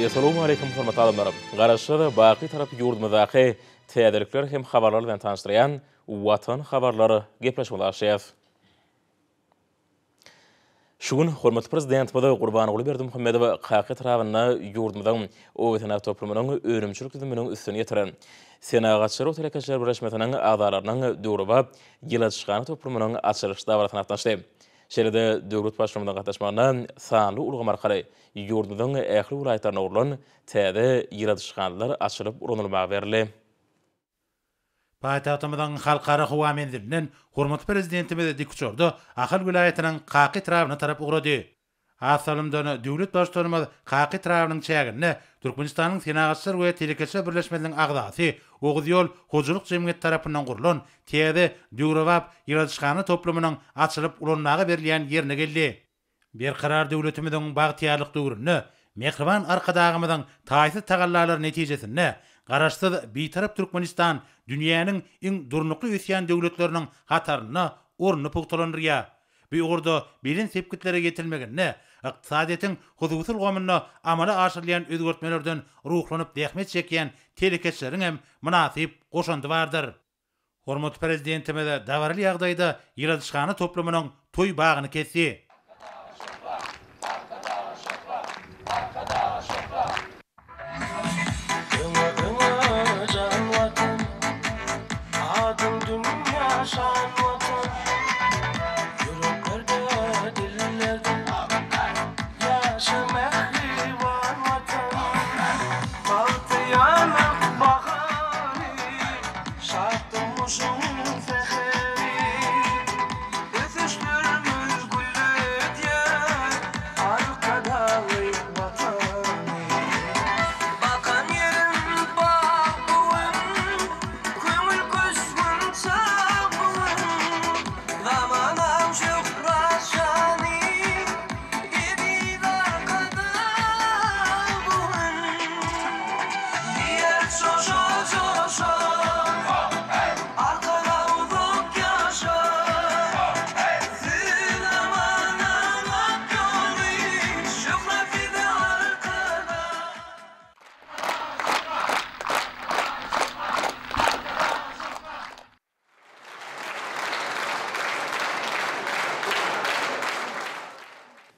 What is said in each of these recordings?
Assalamu alaikum hormatly adamlar. Garaşlar baqy tarap ýurdumyzdaky täzelikler hem habarlar bilen tanışdyrýan Watan habarlary gepleşmeli. Şugun hormatly prezidentimiz Gurbanyguly Berdimuhammedow hakykat rawyna ýurdumyzdan owetana toplumynyň öýrümçilik düzüminiň üstüne ýetiren Senagatçylar Otelekeçiler Birleşmesining agzalarynyň döwrüba ýyladyşgany toplumynyň açylyş dawratyna gatnaşdy. Şeride döwlet başlygyndan gatnaşmagyna sanly ulgam arkaly ýurdumyzyň ähli welaýatlaryna urulan täze ýyladyşganlar açylyp uranylmagy berildi. Paýtagtymyzyň halkara howamendirinden hormatly prezidentimiz Dikuçorda Ahal vilayatynyň Qaky trawyna tarap ugrady. Asalymdan döwlet başlygymyz Qaky trawynyň çägini Türkmenistanyň Senagatçylar we Telekeçiler Birleşmesiniň agzasy Oğuzyol Hojuluk Jemgyýeti tarapyndan gurulan täze döwrewap ýyladyşgany toplumynyň açylyp ulanmagy berilýän ýerine geldi. Bir karar döwletimiziň bagtyarlyk döwrüni mehriban arkadagymyzyň taýsy tagallalary netijesinde garaşsyz bitarap Türkmenistan dünýäniň iň durnukly üsýan döwletleriniň hataryna orny pugtalandyrýar. Bu ugurda bilen sepkitlere getilmeginde ykdysadyň huzusyl gomyny amala aşyrlayan özgertmelerden ruhlanyp dähmet çekýän telekeçleriň hem münasip goşandy bardyr. Hormatly prezidentimiz dawarly ýagdaýda ýyladyşgany toplumynyň toý bagyny kesdi.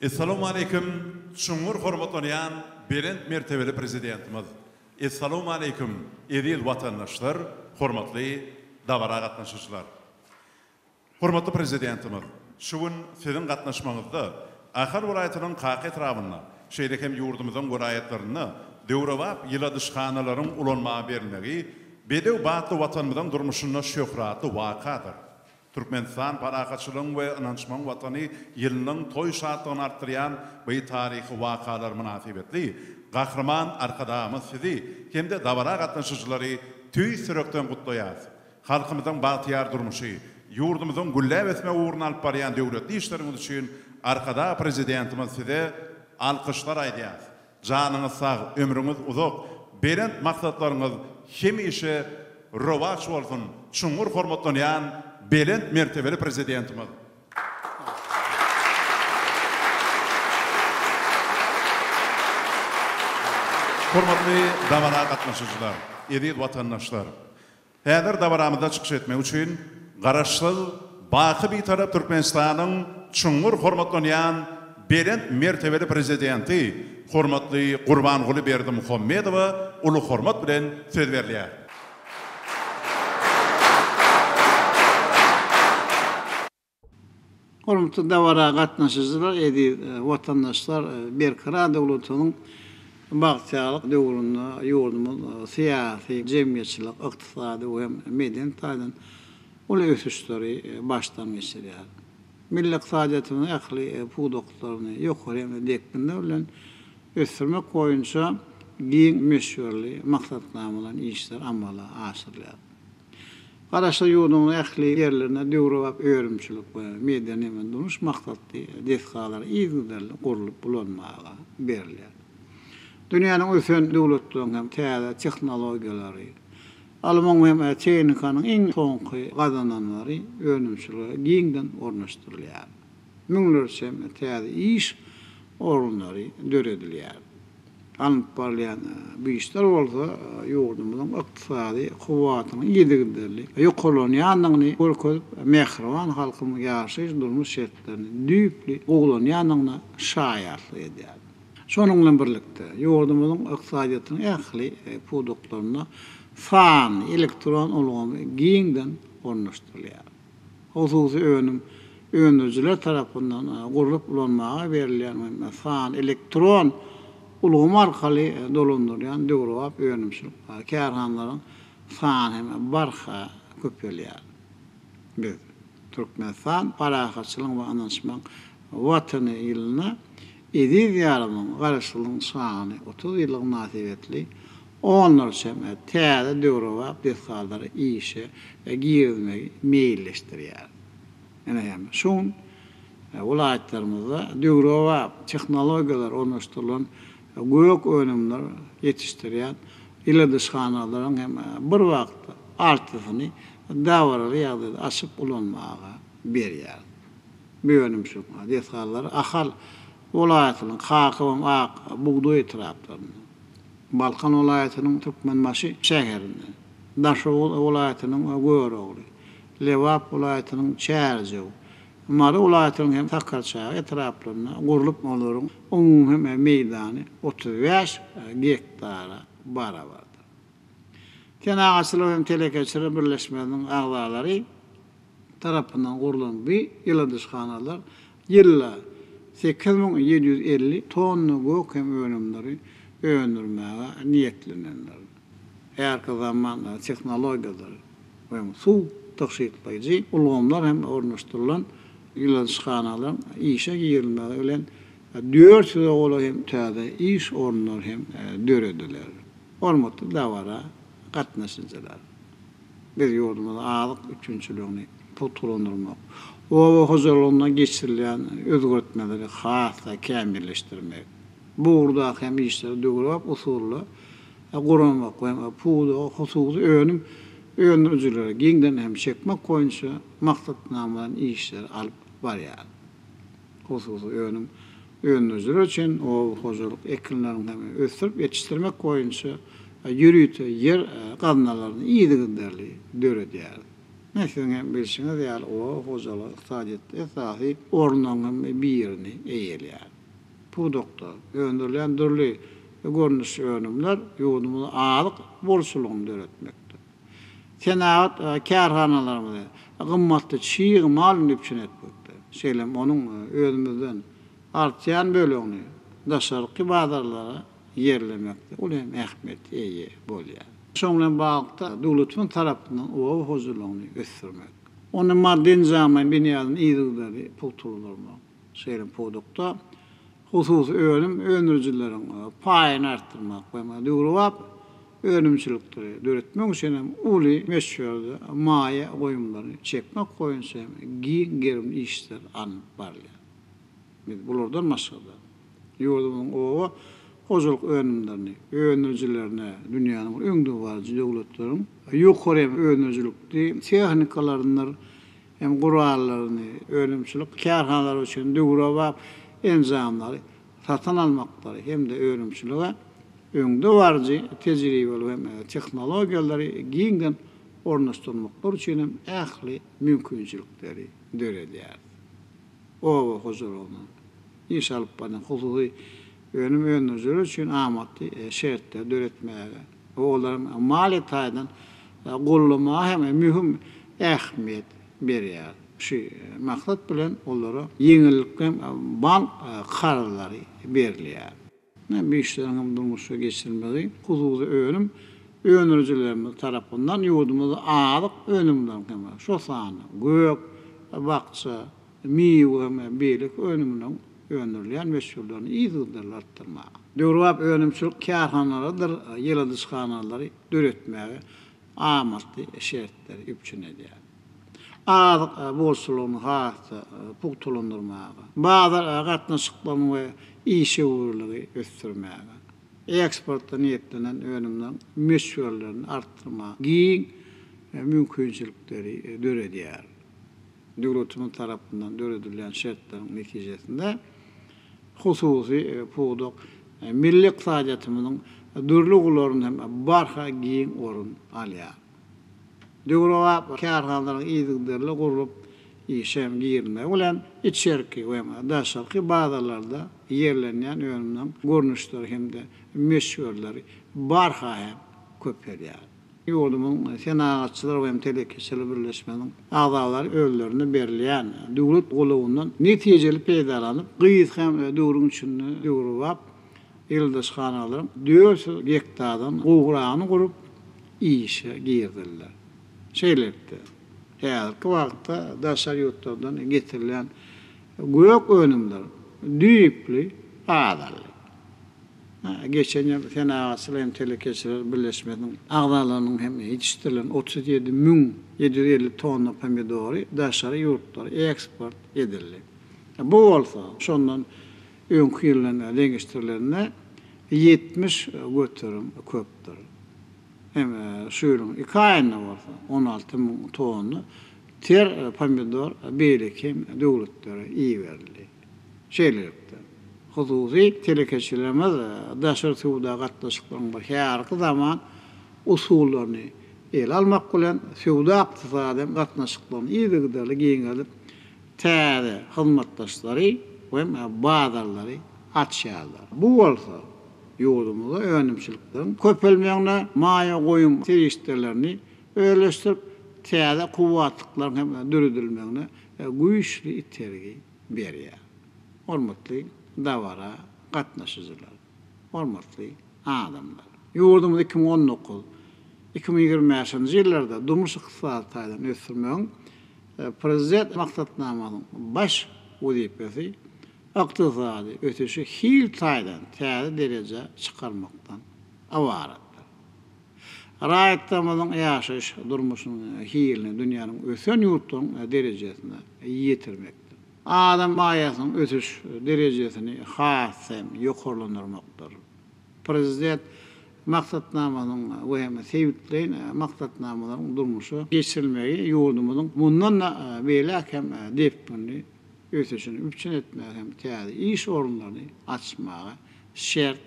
Assalamu alaikum, şuňur hormatlanýan berent mertebeli prezidentimiz. Assalamu alaikum, edil watandaşlar, hormatly dawara gatnaşyjylar. Hormatly prezidentimiz, şugun siziň gatnaşmaňyzda Ahal welaýatynyň Qaky trawyna, şeýle hem ýurdumyzyň welaýatlaryny döwrewap ýyladyşganalaryň ulanmagy berilmegi, bedew batly watanymyzyň durmuşyna şöhratly wakadyr. Türkmenistan parakaçylygyň we inançmaň watany ýylynyň toý şatlygyny artdyrýan bu taryhy wakalar münasibetli gahrman arkadamyz sizi hemde dawara gatnaşyjylary tüý sürekden gutlaýar. Halkymyzyň bagtyar durmuşy, ýurdumyzyň gülläp esme uğruna alyp barýan döwletli işleriňiz üçin arkada prezidentimiz size alkyşlar aýdýar. Janyňyz sag, ömrüňiz uzak, berent maksatlaryňyz hemişe rowaç bolsun. Şuňur hormatlanýan berent mertebeli prezidentimiz. Hormatly dawara gatnaşyjylar, edil watandaşlar. Häzir dawaramyzda çykyş etmek üçin garaşsyz baky bir tarap Türkmenistanyň şuňur hormatlanýan berent mertebeli prezidenti hormatly Gurbanyguly Berdimuhammedow uly hormat bilen söz berilýär. Hormatly dawara gatnaşyjylar, edil watandaşlar, Berkara döwletiniň bagtyarlyk döwründe ýurdumyz syýasy, jemgyýetçilik, ykdysady we medeniýetden uly ösüşleri başdan geçirýär. Milli iqtisadyýatynyň ähli puwdoklaryny ýokary dekpinde bilen ösürmek boýunça giň meşhurly maksatnamalar işler amala aşyrylýar. Garaşly ýurdumyň ähli ýerlerine döwrewap öýrümçilik we medeniýetden duruş maksatly desgalar ýygyderli gurulyp bulanmaga berilýär. Dünýäniň ösen döwletleriň hem täze tehnologiýalary, Alman hem teknikanyň iň soňky gazananlary öňümçiligi giňden ornaşdyrylýar. Müňlerçe täze iş orunlary döredilýär. alınıp barlayan bu işler olsa yurdumuzun iktisadi kuvvatyny ýedirdirlik. Ýokolanyanyny görkezip mehriban halkymy ýaşaýyş durmuş şertlerini düýpli gowlanýanyny şaýatlyk edýär. Şonuň bilen birlikde yurdumuzun iktisadyatynyň ähli produklaryna fan, elektron ulgamy giňden ornaşdyrylýar. Hususy öňürjiler tarapyndan gurulyp ulanmaga berilýän fan, elektron ulgamy arkaly dolandyrýan döwrewap öňümçilik kärhanlaryň fan hem barha köpelýär. Biz Türkmenistan parahatçylyk we anlaşmak watany ýylyna edil ýarymyň garaşlygyň sany 30 ýyllyk nasibetli onlar şeme täze döwrewap desalary işe girmegi meýilleşdirýär. Hem şun vilayetlerimizde döwrewap tehnologiýalar ornaşdyrylan gök önümler yetiştirýän iledyşhanalaryň hem bir wagtda artysyny dawarly ýagdaýda açyp ulanmaga berýär. Bu önümçük desalary ahal vilayetynyň Hakyň ak bugdoý etraplarynda, Balkan vilayetynyň Türkmenmaşy şäherinde, Daşoğul vilayetynyň Görogly, Lewap vilayetynyň Çärjew, Mary vilayetynyň hem Takarçağı etraplarynda gurulyp olaryň umumy hem meýdany 35 hektara barabardyr. Tenagatçylyk hem telekeçiler birleşmesiniň agzalary tarapyndan gurulan bu ýyladyşhanalar ýylla 8750 tonna gök hem önümleri öndürmäge niýetlenenler. Erki zaman tehnologiýalar we su taşytlaýjy ulgamlar hem ornaşdyrylan ýyladyşhanalar işe girilmäge bilen 400 oğlu hem täze iş ornlar hem dörediler. Hormatly dawara gatnaşyjylar. Biz ýurdumyzda alyk üçünçülüğini putulandyrmak, o huzurluğuna geçirilen özgürtmeleri hasa kämilleşdirmek. Burada hem işleri döwrep usullu gurulmak we pudu hususy öňürjilere giňden hem çekmek goýunça maksatnamadan işler alyp barýar. Hususy öňürjiler üçin o huzurluk eklenlerini hem ösürip yetiştirmek goýunça ýürüýte yer gazanalaryny ýygyderli döredýär. Näçe bilşiňiz ýaly o huzurluk iqtisadiyatda esasy ornunyň birini eýelýär. Bu doktor öndürülen dürli görnüş önümler ýurdumyzda alyk bolşulugyny döretmekdir. Senaat kärhanalarymyzda gymmatly çiğ mal nüpçün etmekdir. Şeýlem onuň özümizden artýan bölegini daşarky bazarlara yerlemekdir. Ol hem ähmet eýe bolýar. Şoň bilen bagda döwletiň tarapyndan o huzurlugyny ösürmek. Onu maddi nizamyň binýasyny ýygyldary pultulurmak. Şeýlem produkda hususy öňürjileriň paýyny artdyrmak we döwrewap önümçilikleri döretmek üçin hem uly meşhurda maýa goýumlary çekmek goýunça giň işler anyp barýar. Biz bulardan maksada ýurdumyň o huzurluk önümlerini, öňürjilerine dünýäniň öňde barjy döwletleriň ýokary öňürjilikli tehnikalaryndan hem gurallaryny önümçilik kärhanalary üçin döwrewap enzamlary satan almaklary hem de öňürjiligi öňde barjy tejribeli hem tehnologiýalary giňden ornaşdyrmaklar üçin hem ähli mümkinçilikleri döredýär. O huzurlugyny iş alyp baran hususy öňürjiler üçin amatly şertler döretmäge, olaryň maliyetaýdan gollama hem mühim ähmiýet berýär. Şu maksat bilen onlara yeňillik hem bank kararlary berilýär. Bir işlerin durmuşa geçirilmeli. Hususy öňürjilerimiz tarapyndan ýurdumyzda alyk önümden hem şo sany gök, bakça, miýwe beýlik önümden öňürlýän meşgullygyny ýygydylar artdyrmak. Döwrewap önümçilik kärhanalarydyr, ýyladyşhanalary döretmäge amatly şertler üpçün edýär. Alyk bolşulugyny hasa pultulandyrmaga, bazar gatnaşyklaryny we işe uğurlugy ösdürmäge, eksportda niýetlenen önümden meşgullygyny artdyrmaga giň mümkinçilikleri döredýär. Döwletiň tarapyndan döredilýän şertleriň netijesinde hususy pudok milli iqtisadiyatymyzyň dürli gularyny hem barha giň orun alýar. Döwrewap kärhanlaryň ýygyderli gurup işem girme bilen içerki we daşarky bazarlarda yerlenýän önümden görnüşleri hemde meşhurlary barha hem köpelýär. Ýurdumyň senagatçylar we telekeşeli birleşmeniň agzalary öýlerini berilýän döwlet golawyndan netijeli peýdalanyp gyýyz hem döwrüň üçin döwrewap ýyldaşxanalaryň 400 hektardan gowrany gurup işe girdiler. Şeýlepdi. Häzirki wagtda daşar ýurtlardan getirilen göýök önümler düýpli adal. Geçen ýyl senagatçylar hem telekeşiler birleşmeniň agzalarynyň hem ýetişdirilen 37.750 tonna pomidory daşary ýurtlara eksport edildi. Bu bolsa şondan öňkü ýyllarynda deňeşdirilerine 70 götürüm köpdür. Hem şuýrun 2 aýyna bolsa 16.000 tonna ter pomidor beýlekim döwletlere iýerildi. Şeýlepdi. Huzuzy telekeşilerimiz daşar suwda gatnaşyklaryň häzirki zaman usullaryny el almak bilen suwda ykdysady gatnaşyklaryny ýygyderli giňelip täze hyzmatdaşlary we bazarlary açýarlar. Bu bolsa ýurdumyzda önümçilikden köpelmeýäne maýa goýum terişlerlerini öýleşdirip täze kuwwatlyklaryň hem dürüdilmeýäne güýçli itergi berýär. Hormatly dawara gatnaşyjylar, hormatly adamlar. Ýurdumyzda 2019-2020 ýyllarda durmuş ykdysadyny ösürmegiň prezident maksatnamasynyň baş wezifesi ykdysady ötüşi hil taýdan täze derece çykarmakdan awaratdyr. Raýatymyzyň ýaşaş durmuşynyň hilini dünýäniň ösen ýurtlaryň derejesine ýetirmekdir. Adam maýasynyň ötüş derejesini hasem ýokarlandyrmakdyr. Prezident maksatnamasynyň we hem sebitleýin maksatnamalaryň durmuşy geçirilmegi ýurdumyzyň mundan beýlek hem depini ötüşini üçin etmek hem täze iş orunlaryny açmaga şert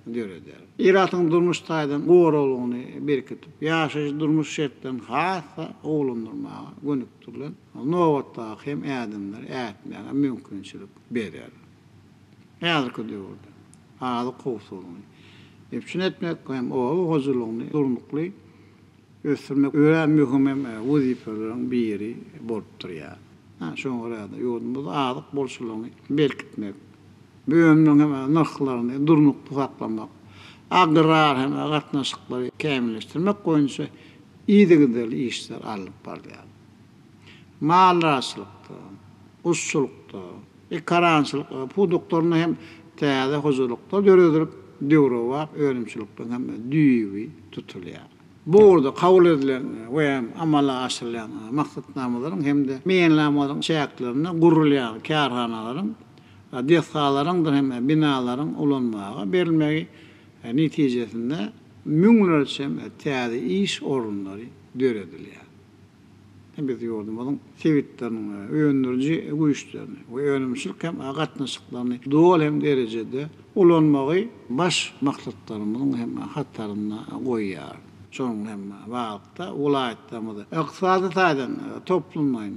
göreder. Iratyň durmuş taýdan gowralygyny berkitip, ýaşaş durmuş şertden hasa oglandyrmaga gönükdirler. Nowatda hem ädimler ätmäge mümkinçilik berer. Häzirki döwürde aly gowsuluny üçin etmek hem o hozurlygyny durnukly ösürmek öýle mühim hem wezifelerin biri bolup durýar. Şoňa görä ýurdumyzda alyk bolşulygyny berkitmek, böýümniň hem narhlaryny durnukly saklamak, agrar hem gatnaşyklary kämilleşdirmek goýunça ýygyderli işler alyp barýar. Malraçlykda, usulukda, karançylyk, bu doktoryny hem täze huzurlukda döredip döwrewap öňümçilikden hem düýbi tutulýar. Burada kabul edilen we amala aşyrylan maksatnamalaryň hemde meýenlemalaryň çäklerini gurulýan kärhanalaryň, dehsalaryň hem binalaryň ulanmaga berilmegi netijesinde müňlerçem täze iş orunlary döredilýär. Biz ýurdumyzyň sebitlerini, öýündürji güýçlerini we önümçilik hem gatnaşyklaryny dol hem derejede ulanmagy baş maksatlarymyzyň hem hatlaryna goýýar. Şonuň hem wagtda ulaýatlarymyzy ykdysady taýdan toplumlaryň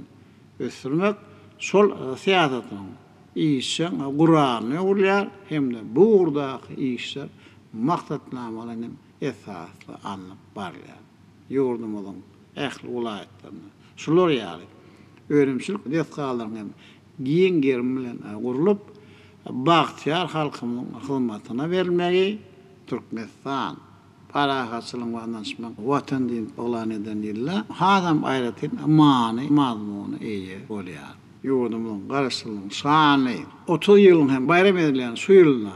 ösürmek şol siýasatyň işe gurany urlar hemde bu urdaky işler maksatnamalaryň esasly anyp barýar. Ýurdumyzyň ähli ulaýatlaryny şular ýaly öňümçilik dehsalaryň hem giň gerim bilen gurulup bagtyar halkymyň hyzmatyna berilmegi Türkmenistan parahatçylyk we anlaşmak watan din bolan eden ýylla hadam aýratyn many mazmuny eýe bolýar. Ýurdumyň garaşylygyň şany 30 ýylyň hem bayram edilen şu ýylna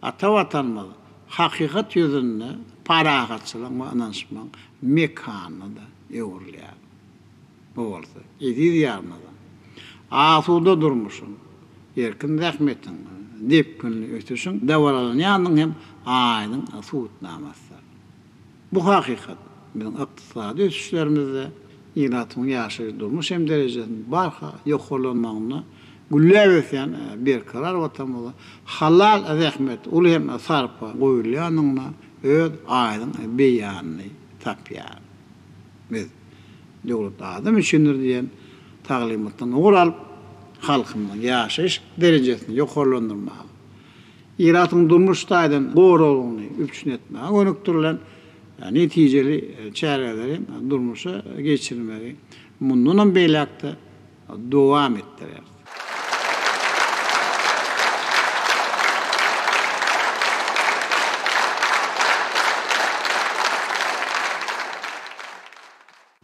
ata watanymyz hakykat ýüzünde parahatçylyk we anlaşmak mekanyna ýewrilýär. Bu bolsa edil ýarmada. Asuda durmuşyň, erkin rahmetin, depkinli ötüşüň dawalanýanyň hem aýdyň suwutnamasy. Bu hakykat biziň ykdysady ötüşlerimizde ýylatyň ýaşaýy durmuş hem derejesinde barha ýokarlanmagyna güllebesen bir karar vatanmalı. Halal zahmet ul hem sarpa goýulýanyna öz aýdyn beýanyny tapýar. Biz döwlet adam üçindir diýen taglimatdan uğralıp halkymyň ýaşaş derejesini ýokarlandyrmak. İratyň durmuş taýdan goýrulugyny üpçün etmek, önüktirilen netijeli çäreleri durmuşa geçirmegi mundan beýlekde dowam etdirer.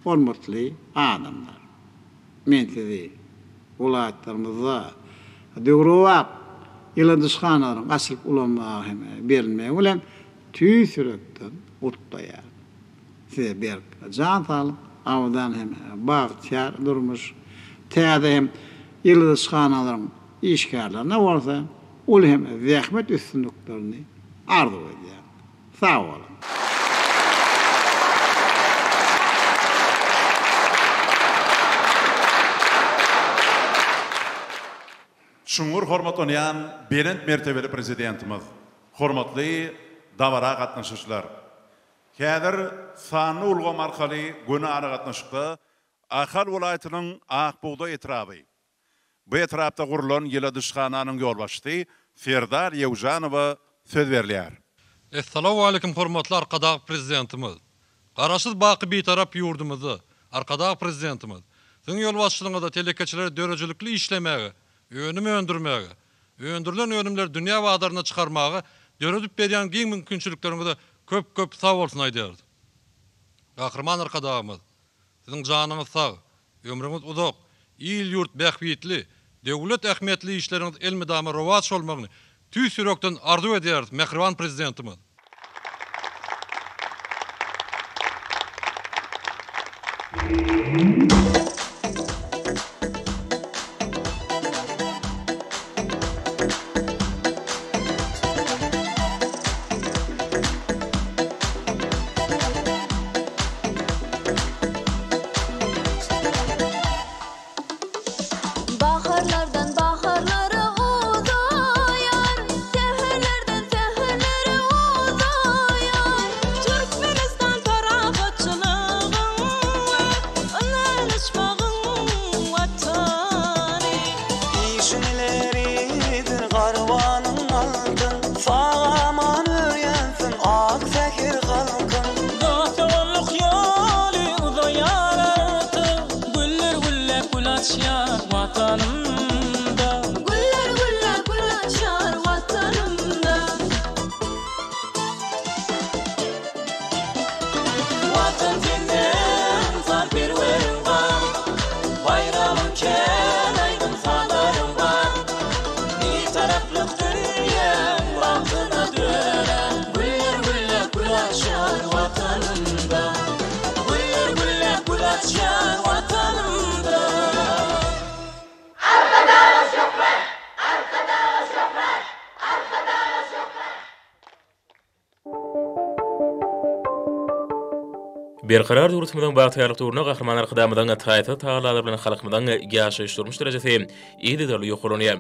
Hormatly adamlar. Men sizi ulatlarymyzda döwrewap ýyldysxanalarym asylyp ulanmagy hem berilmegi bilen tüýsürekden utdaýar. Size bir can salyp awdan hem bagtyar durmuş täze hem ýyldysxanalarym işgärlerine bolsa ol hem zähmet üstünliklerini arzu edýär. Sağ olun. Şuňur hormatlanýan berent mertebeli prezidentimiz, hormatly dawara gatnaşyşlar. Häzir sanly ulgam arkaly gönara gatnaşykda Ahal welaýatynyň Akbuğda etraby. Bu etrapda gurulan ýyldysxananyň ýolbaşçy Ferdar Ýewjanowa söz berýär. Assalamu alaykum hormatly arkadaş prezidentimiz. Garaşyz baky betarap ýurdumyzy, arkadaş prezidentimiz. Siň ýolbaşçylygyňyzda telekeçiler dörejilikli işlemegi, önüm öndürmegi, öndürülen önümler dünýä badaryna çykarmagy, döredip berýän giň mümkinçilikleriniňe köp sag bolsun aýdýardy. Gahryman arkadaşymyz, siziň janyňyz sag, ömrüňiz uzak, il ýurt bähbitli, döwlet ähmiýetli işleriňiz elmidama rowat bolmagyny tüýsürekden arzu edýärdi, mehriban prezidentimiz. Baharlardan baharlara uzayar, seherlerden seherlere uzayar. Türkmenistan parahatçılığın anlaşmağın vatanı. İşinleridir garvanın altın, sağaman öyensin ak zehir halkın. Dostluk yolu uzayar artık, güller güller gül açar vatanımda. Güller güller gül açar vatanımda. Vatan senden sar bir verin var, bayramın ken aydın sadarın var. Bir taraflık dünyam bahtına döner, güller güller gül açar vatanımda. Güller güller gül açar vatanımda. Berkarar durutmadan bagtyarlyk turuna gahrymanlar kydamydan taýta taýlary bilen halkymydan ýaşaýyş durmuş derejesi ýedi derli ýokurlanýar.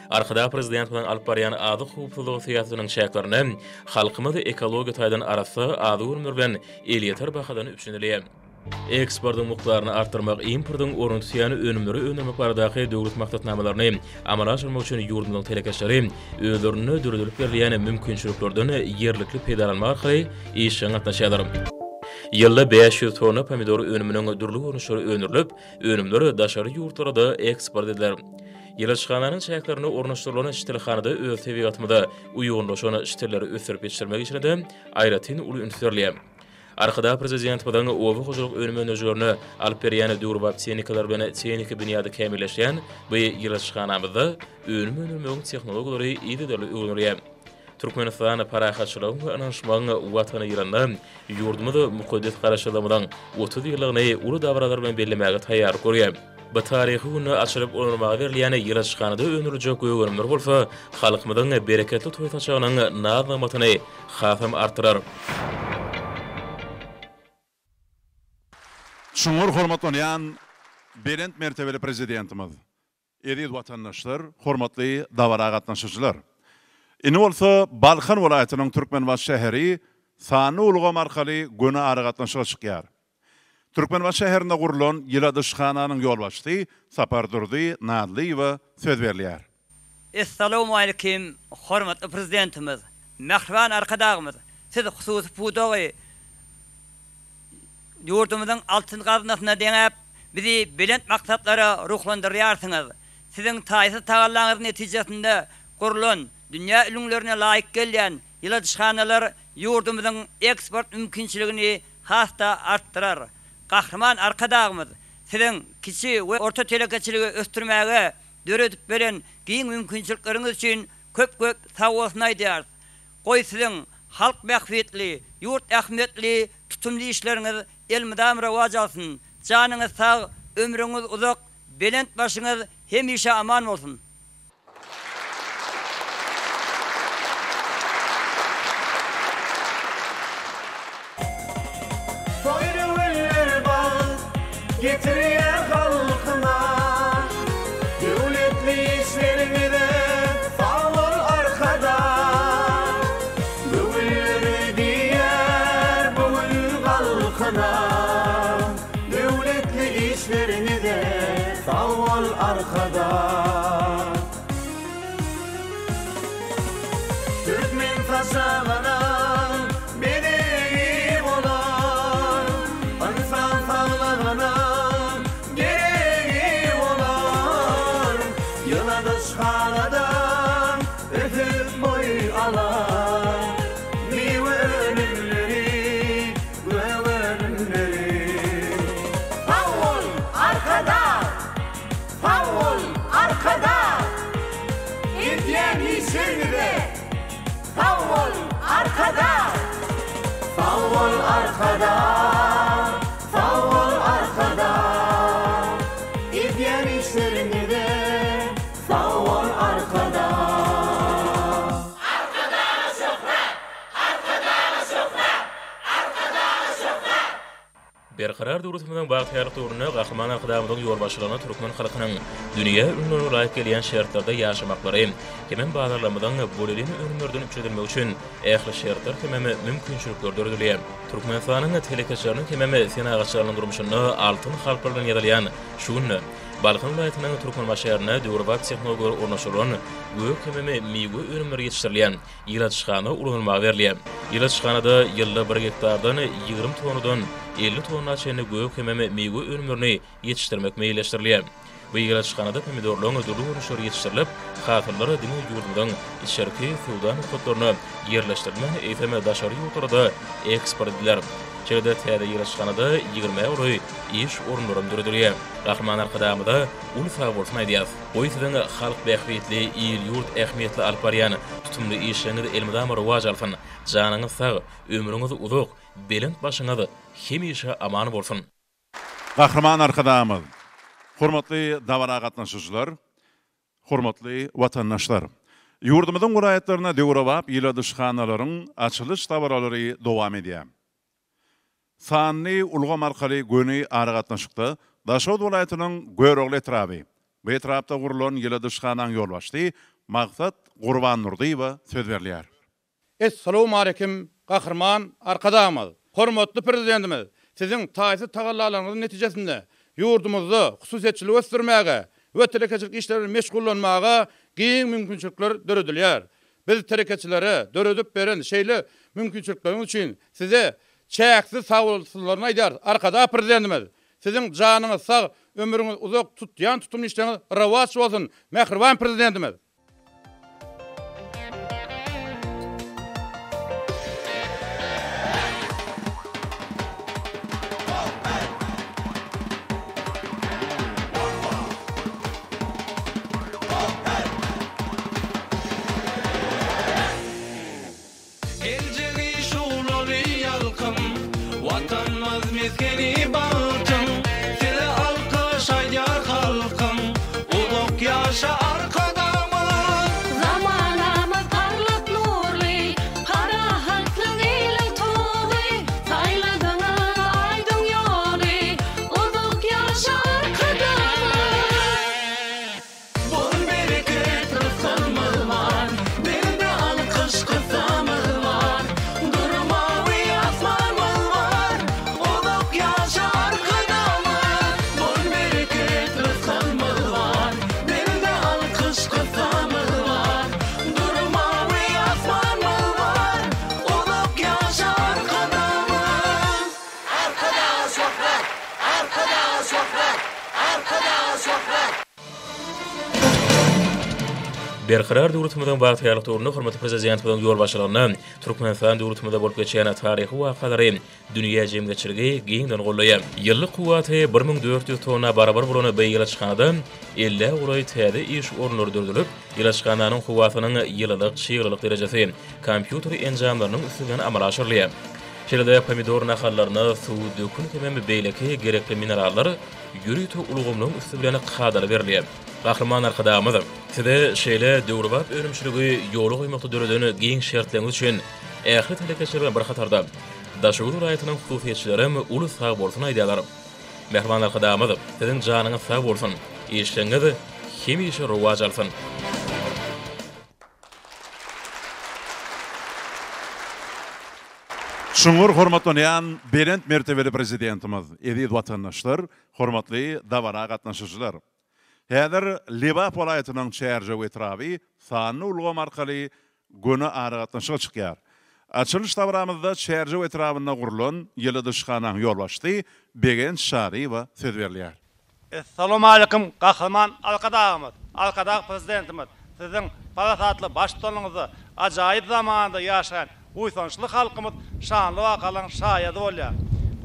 Arkada prezident bilen alyp barýan ady hukuklygy syýasatynyň şäklaryny halkymyz ekologiýa taýdan arasy ady ömür bilen elýeter bahadan üpşünilýär. Eksportyň mukdaryny artdyrmak, importyň oruntusyany önümleri önlemek baradaky döwlet maksatnamalaryny amala aşyrmak üçin ýurdumyň telekeçleri özlerini döredilip berilýän mümkinçiliklerden ýerlikli peýdalanmak arkaly işe gatnaşýarlar. Ýylda 500 tonna pomidor önüminiň dürli görnüşleri önürilip, önümleri daşary ýurtlara eksport ediler. Ýyldysxananyň çäklaryny ornaşdyrylan iştilhanada öz tebigatymyda uýgunlaşan işleri ösürip ýetişdirmek üçin de aýratyn uly ünsürler. Arkada prezident bilen owy hoşuluk önüme nöjlerini alyp berýän döwrwap çehnikalar bilen çehniki binýady kämilleşýän bu ýyldysxanamyzda önüme tehnologiýalary ýedi-derli öwrenýär. Türkmenistan parahatçylygyň we anlaşmagyň watany ýylanda ýurdumyzda mukaddes garaşdyrmadan 30 ýyllygyny uly dawralar bilen bellemäge taýýar görýär. Bu taryhy güni açylyp onumagy berilýän ýyldysxanada önürijek öwrenler bolsa, halkymyzyň bereketli toý taşagynyň nazamatyny hasam artdyrar. Şuňur hormatlanýan berent mertebeli prezidentimiz, Ediz vatandaşlar, hormatly dawara gatnaşyjylar. Ini bolsa Balkan welaýatynyň Türkmenbaş şäheri sany ulgam arkaly göne ara gatnaşyga çykýar. Türkmenbaş şäherinde gurulan Ýyladyşhananyň ýolbaşçy Sapardurdy Nadlyýewa söz berýär. Assalamu alaykum, hormatly prezidentimiz, mehriban arkadaşlarymız. Siz hususy pudowy ýurdumyzyň altyn gazynasyna deňäp bizi belent maksatlara ruhlandyrýarsyňyz. Sizin taýsy tagallaryňyz netijesinde gurulan dünýä ülümlerine laýyk gelýän ýyladyşhanalar ýurdumyzyň eksport mümkinçiligini hasta artdyrar. Gahrman arkadaşlarymız, sizin kiçi we orta telekeçiligi östürmäge döredip beren giň mümkinçilikleriňiz üçin köp sag bolsun aýdýar. Goý sizin halk mähfiyetli, ýurt ähmiýetli tutumly işleriňiz elmidam rewaj alsyn. Janyňyz sag, ömrüňiz uzak, belent başyňyz hemişe aman bolsun. Getiriyor halkına devletli işlerine de sağ ol arkada. Bugünleri diğer bugün halkına devletli işlerine de sağ ol arkada. Türkmen taşağına benim olan insan sağlığına Yıladışhanadan ötüp boy alan Niwe ölümleri, ölümleri Favol arkada, favol arkada İdyen işini favol arkada Favol arkada, favol arkada İdyen işlerini Savol arkada. Arkada şöhret, arkada şöhret, arkada şöhret. Berqarar döwletimiziň bagtyarlyk döwrüne gahryman arkadamyzyň ýolbaşçylygyna türkmen halkynyň dünýä ünlüne laýyk gelýän şertlerde ýaşamaklary, hemem bazarlamydan bolelini önümlerden üçedilmek üçin ähli şertler hemem mümkinçilikler döredilýär. Türkmenistanyň telekeçleriniň hemem senagaçlarynyň durmuşyny altyn halk bilen ýadalýan şuny Balkan welaýatynyň Türkmenbaş şäherine döwrat tehnologiýalar ornaşylan göýük hememe miýwe ürünleri ýetişdirilen ýyladyşhana ulanmagy berilýär. Ýyladyşhanada ýylda 1 hektardan 20 tonadan 50 tonna çenli göýük hememe miýwe ürünlerini ýetişdirmek meýilleşdirilýär. Bu ýyladyşhanada pomidorlaryň duru ürünleri ýetişdirilip, hatyrlary diňe ýurdumyň içerki suwdan kotlaryny ýerleşdirme eteme daşary ýurtlarda eksport edilýär. Çerede täze ýyladyşhanada 20 euroy iş orunlary döredilýär. Gahryman arkadamyda ul sag bolsun aýdýar. Goýsyň halk bähwetli, ýyl ýurt ähmiýetli alyp barýan tutumly işleriniz elmidam rewaj alsyn. Janyňyz sag, ömrüňiz uzak, belent başyňyz hemişe aman bolsun. Gahryman arkadamyz, hormatly dawara gatnaşyjylar, hormatly watandaşlar. Ýurdumyzyň welaýatlaryna döwrewap ýyladyşhanalaryň açylyş dawaralary dowam edýär. Sanny ulgam arkaly göni ara gatnaşykda Daşod welaýatynyň Göýrekli etraby. Bu etrapda gurulan ýyladyşhananyň ýolbaşçy Maksat Gurban Nurdyýewa söz berýär. Assalamu alaykum, gahryman arkadaşlar. Hormatly prezidentimiz, siziň taýsy tagallalaryňyň netijesinde ýurdumyzda hususiýetçilik ösdürmäge we telekeçilik işlerine meşgullanmaga giň mümkinçilikler döredilýär. Biz telekeçilere döredip beren şeýle mümkinçilikleriniz üçin size çäksiz sag bolsunlaryny aýdýar. Arkada prezidentimiz, siziň janyňyz sag, ömrüňiz uzak, tutýan tutumly işleriňiz rewaj bolsun. Mehriban prezidentimiz. Vatanımız mezgeni balkın, size alkış aydar halkım, uluk yaşa arkadamız. Zamanımız parlak nurli, kara halkın eli tuğli, sayladığın aydın yoli, uluk yaşa arkadamız. Berqarar döwletimiziň bagtyrlykdygyny hormatly prezidentimiň ýolbaşçylygyny Türkmenistan döwletimizde bolup geçýän taryhy wakalary dünýä jemgyçiligi giňden gollaýar. Ýyllyk kuwaty 1400 tonna barabar bolan beýle çykanda 50 uray täze iş ornlary dürdülüp, ýylaçkanyň kuwatynyň ýylylyk şeýlelik derejesi kompýuter enjamlarynyň üstünden amal aşyrylýar. Şeýle pomidor nahallaryna suw dökün hemem beýleki gerekli minerallar ýürüýte ulugumlyň üstü bilen kadar berilýär. Gahrman arkadaşymyz, size şeýle döwrubap önümçiligi ýoly goýmakda döredeni giň şertleriniz üçin ähli telekeçiler bir hatarda Daşugur raýatynyň hususiýetçileri uly sag bolsun aýdýarlar. Mehman arkadaşymyz, siziň janyňyz sag bolsun, işleňiz hemişe rowaj alsyn. Şuňur hormatlanan berent mertebeli prezidentimiz, ediz watandaşlar, hormatly dawara gatnaşyjylar. Häzir Lebap welaýatynyň Çerjew etraby sanly ulgam arkaly göne aragatnaşyga çykýar. Açylış dawramyzda Çerjew etrabynda gurulan ýyly dyşganyň ýolbaşçy Begen Şaryba söz berýär. Assalamu alaykum Gahrman alkadag prezidentimiz. Siziň paratly başçylygyňyzy ajaýyp zamanda ýaşaýan uýsançly halkymyz şanly wakalaryň şahyady bolýar.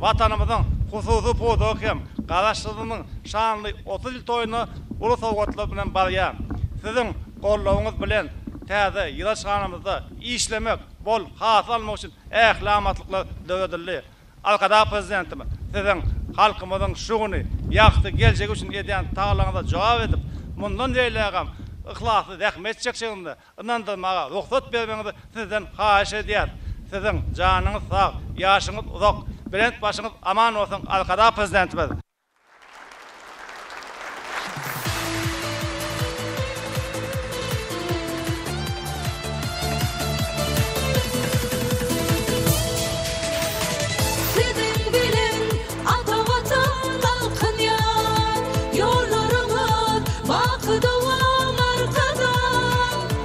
Watanymyzyň hususy podokym garaşdyrynyň şanly 30 ýyl toýuny uly sowgatlar bilen barýar. Siziň gollawyňyz bilen täze ýylaçganymyzda işlemek bol has almak üçin ählamatlikler döwedildi. Alkadag prezidentimiz, siziň halkymyzyň şuny ýakty geljek üçin edýän tagalaryňyza jogap edip, mundan diýilegem ihlasy rahmet çekşeginde inandyrmaga ruhsat bermeňizi sizden haýyş edýär. Siziň janyňyz sag, ýaşyňyz uzak, bilent başyňyz aman bolsun Alkadag prezidentimiz.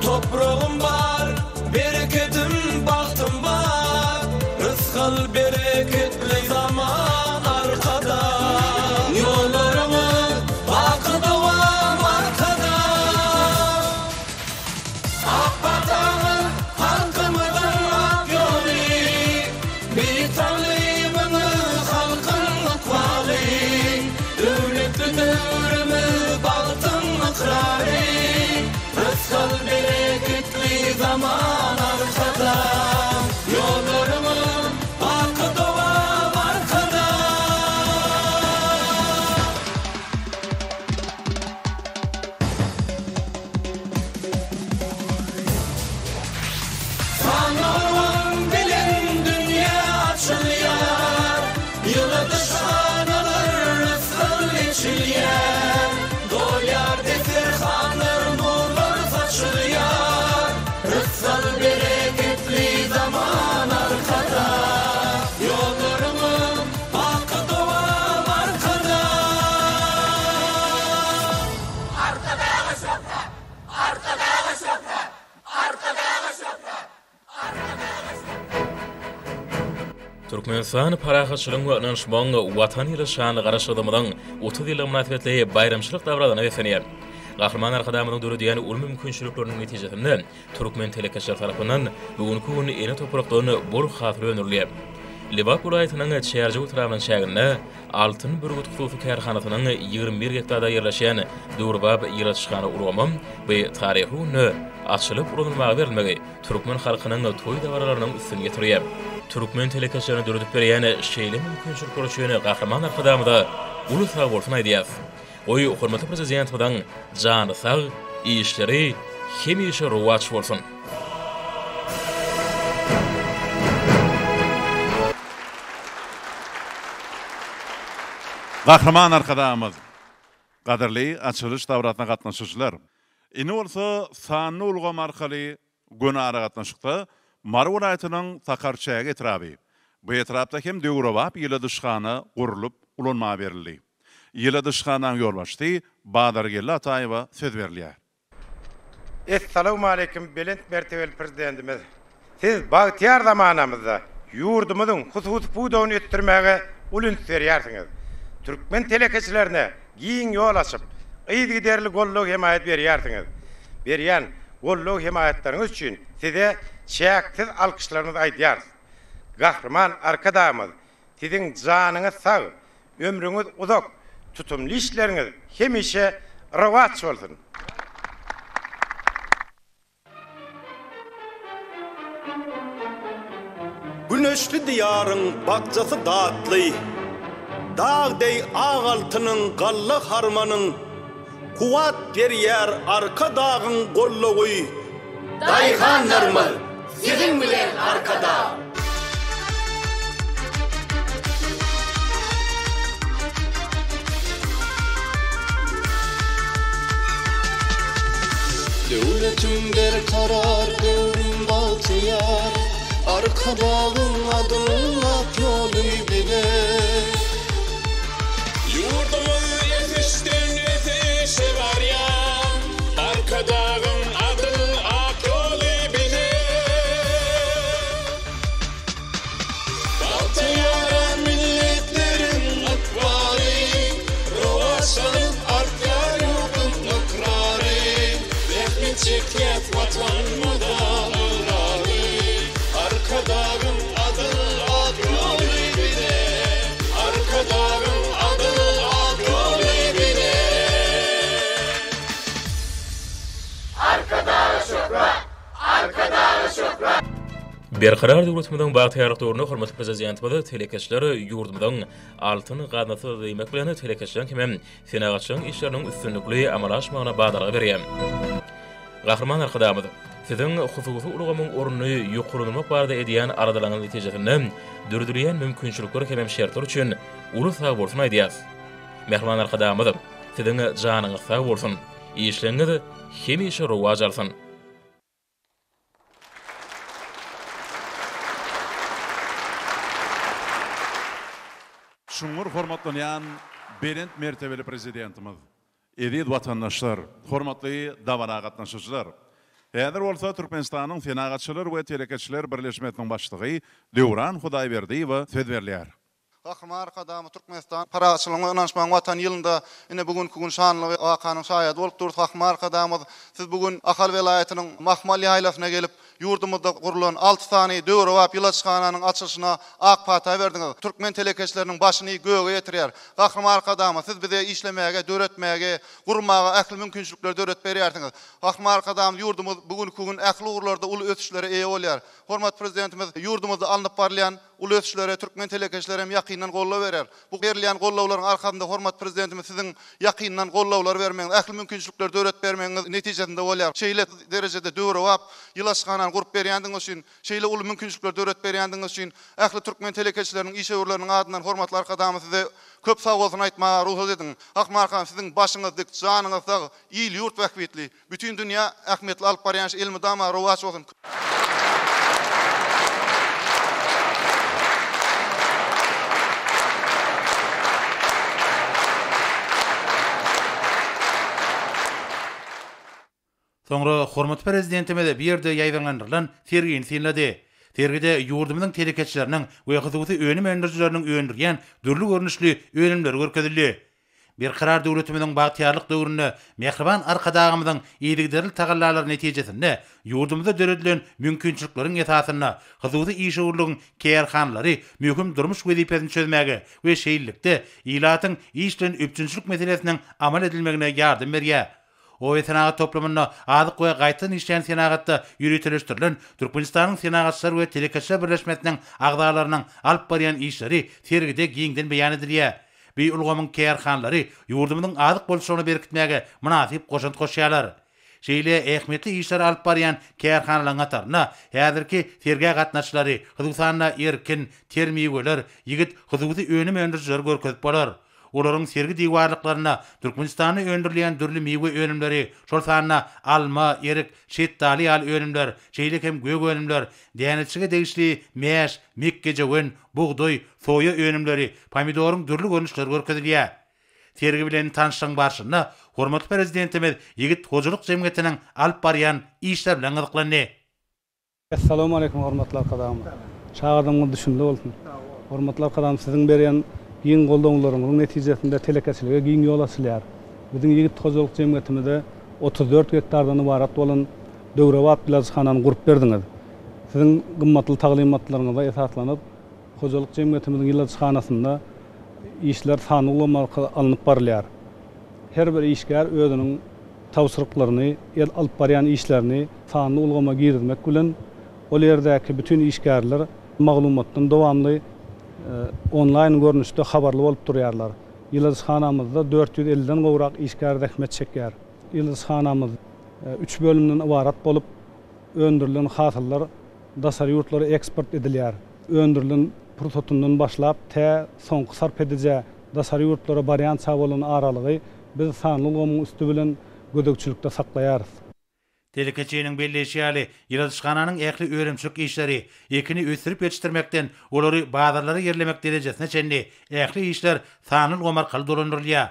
Toprağım var, bereketim, bahtım var. Rızkal bereketli zaman arkada. Yollarımı bakıda var arkada. Akbatanın halkımızın ak yolu. Bir tanrımını halkın akvali. Devletli devrimi bahtım akrari. Rızkal bereketli zaman arkada. Yollarımın akıda var arkada. Sanırım bilen dünya açılıyor. Yılı dışan alır rızkal içilyer. Doyar detir hanır nurlar saçılıyor. Rızkal bereketli zaman arkada. Yollarımın akıda var arkada. Arkadağa şofra, arkadağa şofra, arkadağa şofra. Türkmenistan parahatçylygyň we ynanşmagyň watan ýyly şanly garaşdyrmagyň 30 ýyl münasibetli bayramçylyk dawradyna besenýär. Gahrman arkadaşymyň döredýän ul mümkinçilikleriniň netijesinde Türkmen telekeçiler tarapyndan bugünkü güni ene toprakdan bol hatyr öňürlýär. Lebap welaýatynyň Çerjew etrabynyň şäherinde Altyn Bürgüt hususy kärhanasynyň 21 hektarda ýerleşýän Döwrubap ýylaçkany ulgamam we taryhy ünü açylyp urulmagy berilmegi Türkmen halkynyň toý dawarlarynyň üstüne getirýär. Türkmen telekeçilerini döredip berýän şeýle mümkinçilikler üçin Gahrman arkadaşymyza uly sag bolsun aýdýar. Oy hormatly prezidentimiň jany sag, işleri hemişe rowaj bolsun. Gahrman arkadaşymyz, gaderli açylış dawratyna gatnaşyjylar. Ine bolsa sanly ulgam arkaly göne aragatnaşykda Mar welaýatynyň Sakarçaýa etraby. Bu etrapda hem Döwrubap ýyly dyşgany gurulup ulanmaga berildi. Ýyly dyşganyň ýolbaşçy Badargella Ataýewa söz berilýär. Assalamu alaykum belent mertebeli prezidentimiz. Siz bagtyar zamanamyzda ýurdumyzyň hususy pudowyny etdirmäge ulun serýärsiňiz. Türkmen telekeçilerine giň ýol açyp, ýygy derli gollugy hemaýat berýärsiňiz. Berýän gollaw himayetleriniz üçin size çäksiz alkışlarymyzy aýdýarys. Gahrman arkadaşymyz, sizin janyňyz sag, ömrüňiz uzak, tutumly işleriňiz hemişe rawat bolsun. Güneşli diyarın bakçası dağıtlı, dağday ağ altının gallı harmanın, kuvat deryer arka dağın golluğu. Dayhanlarımız sizin bilen arkada. Devletim bir karar devrim baltıyar, arka dağın adını ak yolu bile. Yurdumuz yetiştin yetişe var ya, arka dağın adını ak yolu bile. Baltıyara milletlerin akbari, rovaşanın arka yurdun ikrarı. Çekyat vatan mudahırları, arka dağın adı Akyolu bile, arka dağın adı Akyolu bile. Arka dağı şokra, arka dağı şokra. Berqarar döwletimiň bagtyrlyk döwrüne hormatly prezidentimiz telekeçler ýurdumyň altyn gaznasy diýmek bilen telekeçler kimem senagatçyň işleriniň üstünlikli amalaşmagyna badarlyk berýär. Gahrman arkadaşymyz, sizin hususy ulgamyň oruny ýokurulmak barada edýän aradalaryň netijesinde dürdürýän mümkinçilikler hemem şertler üçin uly sag bolsun aýdýas. Mehriban arkadaşymyz, sizin janyňyz sag bolsun, işleriňiz hemişe rowaj alsyn. Şuňur hormatlanýan berent mertebeli prezidentimiz, edil watandaşlar, hormatly dawara gatnaşyjylar. Häzir bolsa Türkmenistanyň senagatçylar we telekeçiler birleşmesiniň başlygy Döwran Hudaýberdiýew söz berýär. Gahrman arkadaşym Türkmenistan paraçylygyna ynanşmaň watan ýylynda ine bugünkü gün şanly we akanyň şaýat bolup durdy. Gahrman arkadaşymyz, siz bugün Ahal welaýatynyň Mahmal ýaýlasyna gelip yurdumuzda kurulan 6 sany döwre wap ýylaçkananyň açylyşyna ak pata berdiňiz. Türkmen telekeçleriniň başyny göge ýetirýär. Gahrman arkadaşym, siz bize işlemäge, döretmäge, gurmaga ähli mümkinçilikler döret berýärsiňiz. Gahrman arkadaşym, yurdumuz bugünkü gün ähli ugurlarda uly ösüşlere eýe bolýar. Hormat prezidentimiz yurdumuzda alınıp barlayan uly ösüşlere Türkmen telekeçleri hem ýakyndan gollaw berer. Bu berilýän gollawlaryň arkasynda hormat prezidentimiz sizin ýakyndan gollawlar bermeňiz, ähli mümkinçilikler döret bermeňiz netijesinde bolýar. Şeýle derejede döwre wap ýylaçkanaň gurup berýändiňiz üçin, şeýle uly mümkinçilikler döret berýändiňiz üçin ähli Türkmen telekeçleriniň işewerleriniň adynan hormatly arkadaşym size köp sag bolsun aýtmaga ruhsat edin. Gahrman arkadaşym, sizin başyňyz dik, janyňyz sag, ýyl ýurt wäkbetli, bütün dünýä ähmiýetli alyp barýan ilmi dama rowaj bolsun. Soňra hormat prezidentime de bir ýerde ýaýdanlandyrylan sergiň sinledi. Sergide ýurdumyň telekeçleriniň we hususy öňüm öndürjüleriniň öňdürýän dürli görnüşli öňümleri görkezildi. Bir karar döwletimiň bagtýarlyk döwründe mehriban arkadaşymyň ýygyderli tagallalary netijesinde ýurdumyzda döredilen mümkinçilikleriň esasyna hususy işgörlügiň käýerhanlary möhüm durmuş wezipesini çözmäge we şeýillikde ýylatyň işlen öpçünçilik meselesiniň amal edilmegine ýardym berýär. O senagat toplamyna azyk we gaýtan işleýän senagatda ýürütilýän Türkmenistanyň senagatçylar we telekeçler birleşmesiniň agdalarynyň alyp barýan işleri sergide giňden beýan edilýär. Bu ulgamyň käýerhanlary ýurdumyň azyk bolşugyny berkitmäge münasip goşant goşýarlar. Şeýle ähmiýetli işler alyp barýan käýerhanlaryň ataryna häzirki serge gatnaşçylary, hususan erkin, termiýeler, ýigit hususy öňüm öndürjüler görkezip bolar. Olaryň sergi diwarlyklaryna Türkmenistany öndürilýän dürli meýwe önümleri, şol sanna alma, erik, şeýtali al önümler, şeýle hem gög önümler, däniçige degişli meş, mekkejewen, buğdoy, soýa önümleri, pomidoryň dürli görnüşleri görkezilýär. Sergi bilen tanışyň barşyna hormatly prezidentimiz ýigit hojuluk jemgyýetiniň alyp barýan işler bilen gyzyklandy. Assalamu alaykum hormatly arkadaşlar. Şahadyňyz düşündi bolsun. Hormatly arkadaşlar, siziň berýän giň gollawlaryňyň netijesinde telekeçiligi giň ýol açylýar. Biziň ýigit hojuluk jemgyýetimizde 34 hektardan ibarat bolan döwrewat bilazxanany gurup berdiňiz. Siziň gymmatly taglimatlaryňyza esaslanyp, hojalyk jemgyýetimiziň ilazxanasynda işler sany ulamaly alınıp barylýar. Her bir işgär özüniň tawsyrlyklaryny, alyp barýan işlerini sany ulgama girizmek bilen ol ýerdäki bütün işgärler maglumatdan dowamly online görnüşde habarly bolup durýarlar. Ilazxanamyzda 450-den gowrak işgär zähmet çekýär. Ilazxanamyz 3 bölümden ibarat bolup öndürilen hasyllar dasar ýurtlara eksport edilýär. Öndürilen prototyndan başlap soňky sarp edilýä dasar ýurtlara barýan çabalyň aralygy biz sanly ulgamyň üstü bilen gödekçilikde saklaýarys. Telekeçeýiniň belleşýäli ilazxananyň ähli öýrümçük işleri ekini ösürip ýetişdirmekden olary bazarlara ýerlemek derejesine çenli ähli işler sanyl gomarkaly dolandyrylýar.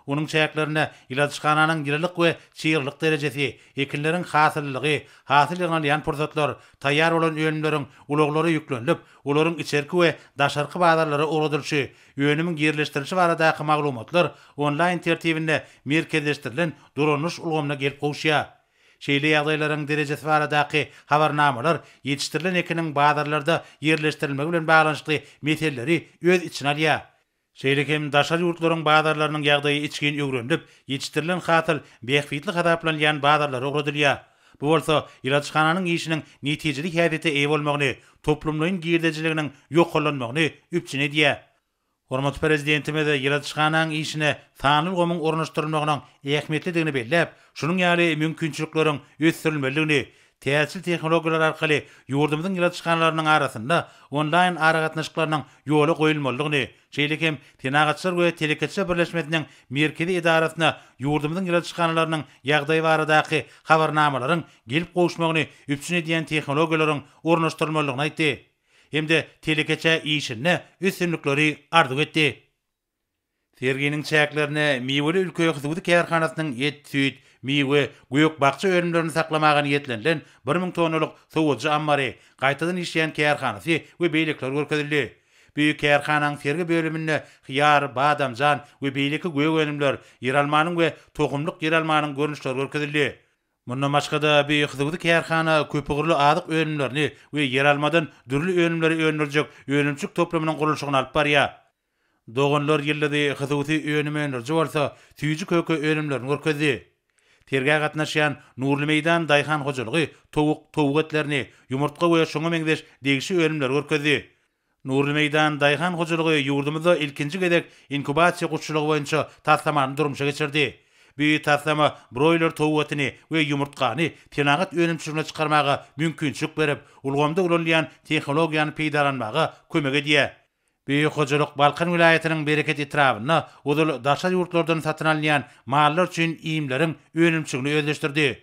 Onun çäklerine ilazxananyň ýylyk we çyýrlyk derejesi, ekinleriň hasyllygy, hasyl ýaňan pursatlar, taýýar bolan öýünleriň ulaglary ýüklenip, olaryň içerki we daşarky bazarlara uradylşy, öýünimiň ýerleşdirilişi baradaky maglumatlar online tertibinde merkezleşdirilen duranyş ulgamyna gelip gowşýar. Şeýle ýagdaýlaryň derejesi baradaky habarnamalar ýetişdirilen ekiniň bazarlarda ýerleşdirilmegi bilen baglanyşly meselleri öz içine alýar. Şeýlekem daşar ýurtlaryň bazarlarynyň ýagdaýy içgin öwrenip, ýetişdirilen hasyl beýikfitli hadaplanýan bazarlara uradylýar. Bu bolsa ilazxananyň işiniň netijelik häzete eý bolmagyny, toplumlaryň girdejiliginiň ýoklanmagyny üpçün edýär. Hormat prezidentimiz ilazxananyň işine sanyl gomyň ornaşdyrylmagynyň ähmiýetlidigini belläp, şunyň ýaly mümkinçilikleriň ösdürilmeligini, täsir tehnologiýalar arkaly ýurdumyzyň ilazxanalarynyň arasynda online aragatnaşyklarynyň ýoly goýulmalygyny, şeýlekem tenagatçylar we telekeçe birleşmesiniň merkezi idarasyna ýurdumyzyň ilazxanalarynyň ýagdaýy baradaky habarnamalaryň gelip gowşmagyny üpçün edýän tehnologiýalaryň ornaşdyrylmalygyny aýtdy. Hemde telekeçe işine üstünlükleri arzu etdi. Serginin çäklerine miweli ülke ýoksudy kärhanasynyň et, süýt, miwe, göýük bakça öýünlerini saklamaga niýetlenilen 1000 tonnalyk sowatjy ammary gaýtadan işleýän kärhanasy we beýlekler görkezildi. Büyük kärhananyň sergi bölüminde hyýar, badamjan we beýleki göýük öýünler, ýeralmanyň we tohumlyk ýeralmanyň görnüşleri görkezildi. Mundan başga da beýikdi kärhana köpügirli adyk öýünlerini we ýeralmadan dürli öýünleri öýündirjek öýünçük toplumynyň gurulşygyny alyp barýar. Doganlar ýyldy hyzywy öýünmen bolsa, tüýji köke öýünlerini görkezdi. Terge gatnaşýan Nurly Meýdan daýhan hojalygy towuk etlerini, ýumurtga we şoňa meňdeş degişi öýünler görkezdi. Nurly Meýdan daýhan hojalygy ýurdumyzda ilkinji gedek inkubasiýa gurçylygy boýunça taslamany durmuşa geçirdi. Bu taslama broiler towugyny we ýumurtkany tenagat öýünçiligine çykarmaga mümkinçilik berip, ulgamda ulanýan tehnologiýany peýdalanmaga kömek edýär. Büyük hojalyk Balkan vilayetiniň bereket etrawyna odul daşar ýurtlardan satyn alynýan mallar üçin iýimleriň öýünçiligini özleşdirdi.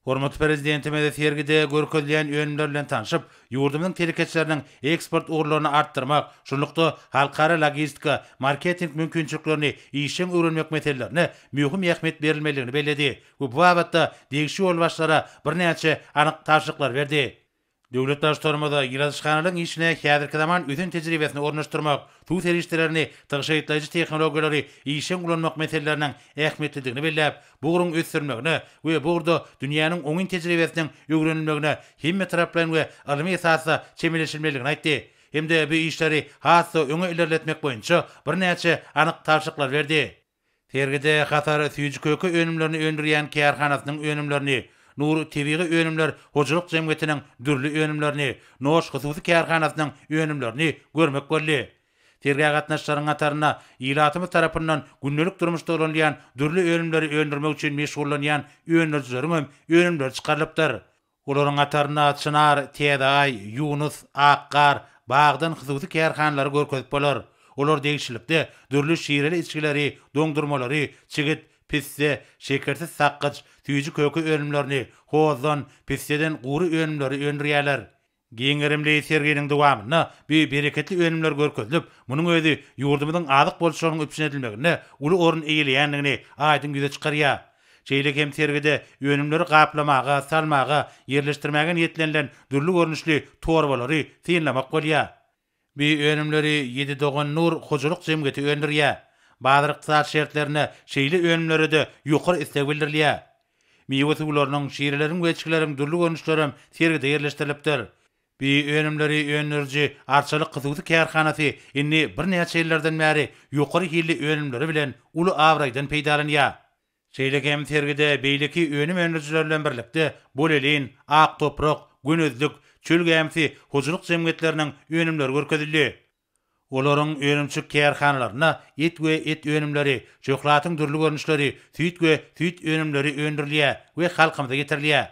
Hormat prezidentimiz sergide görkezilýän öýünler bilen tanışyp, ýurdumyň telekeçleriniň eksport uğurlaryny artdyrmak, şonlukda halkara logistika, marketing mümkinçiliklerini işin öwrenmek meselelerine mühim ähmiýet berilmeligini belledi. Bu babatda degişi ýolbaşlara birnäçe anyk taşyklar berdi. Döwlet başlarymyza ilazxananyň işine häzirki zaman özüň tejribesini ornaşdyrmak, bu serişlerini taşyýytlaýjy tehnologiýalary işin ulanmak meselelerining ähmiýetlidigini belläp, bu gurun ösdürmegine we burada dünýäniň oňun tejribesiniň öwrenilmegine hemme taraplan we almy esasda çemeleşilmeligini aýtdy. Hemde bu işleri hasy öňe ilerletmek boýunça birnäçe anyk taşyklar berdi. Sergide hatar süýji köke öýünlerini öndürýän kärhanasynyň öýünlerini, Nur tebiği öýünler hojalyk jemgyýetiniň dürli öýünlerini, Noş hysywy kärhanasynyň öýünlerini görmek boldy. Terge gatnaşlaryň ataryna ýylatymyz tarapyndan günnelik durmuşda bolan dürli öýünleri öýündirmek üçin meşgullanýan öýünlerçilerim öýünler çykarylypdyr. Olaryň ataryna Çınar, Teday, Yunus, Akkar, Bagdan hysywy kärhanalary görkezip bolar. Olar degişlikde dürli şiireli içkileri, doňdurmalary, çigit, pisse, şekersiz saqqaç, tüýji köke öýünlerini, hozan, pisseden gury öýünleri öýündirýärler. Giňerimli serginiň dowamyna bir bereketli öýünler görkezilip, munyň özi ýurdumyzyň adyk bolşagynyň üpçün edilmegine uly orun eýilýändigini aýdyn güze çykarýar. Şeýle hem sergide öýünleri gaplamaga, salmaga, ýerleşdirmäge niýetlenilen dürli görnüşli torbalary synlamak bolýar. Bu öýünleri 7 dogan nur hojalyk jemgyýeti öýündirýär. Bazı iqtisad şertlerine şeýle öýünleri de ýokary istek bildirilýär. Miýe suwlarynyň, şiirleriň we içkilerin dürli görnüşlerim sergide yerleşdirilipdir. Bir önümleri önürji arçalyk gyzygy kärhanasy inni bir näçe ýyllardan bäri ýokary hilli önümleri bilen uly awraýdan peýdalanýar. Şeýlegem sergide beýleki önüm önürjiler bilen birlikde bolelin, ak toprak, günözlük, çöl gemsi, hojuluk jemgyýetleriniň önümleri görkezildi. Olaryň önümçük kärhanalaryna et we et önümleri, çöklatyň dürli görnüşleri, süýt we süýt önümleri öndürilýär we halkymyza getirilýär.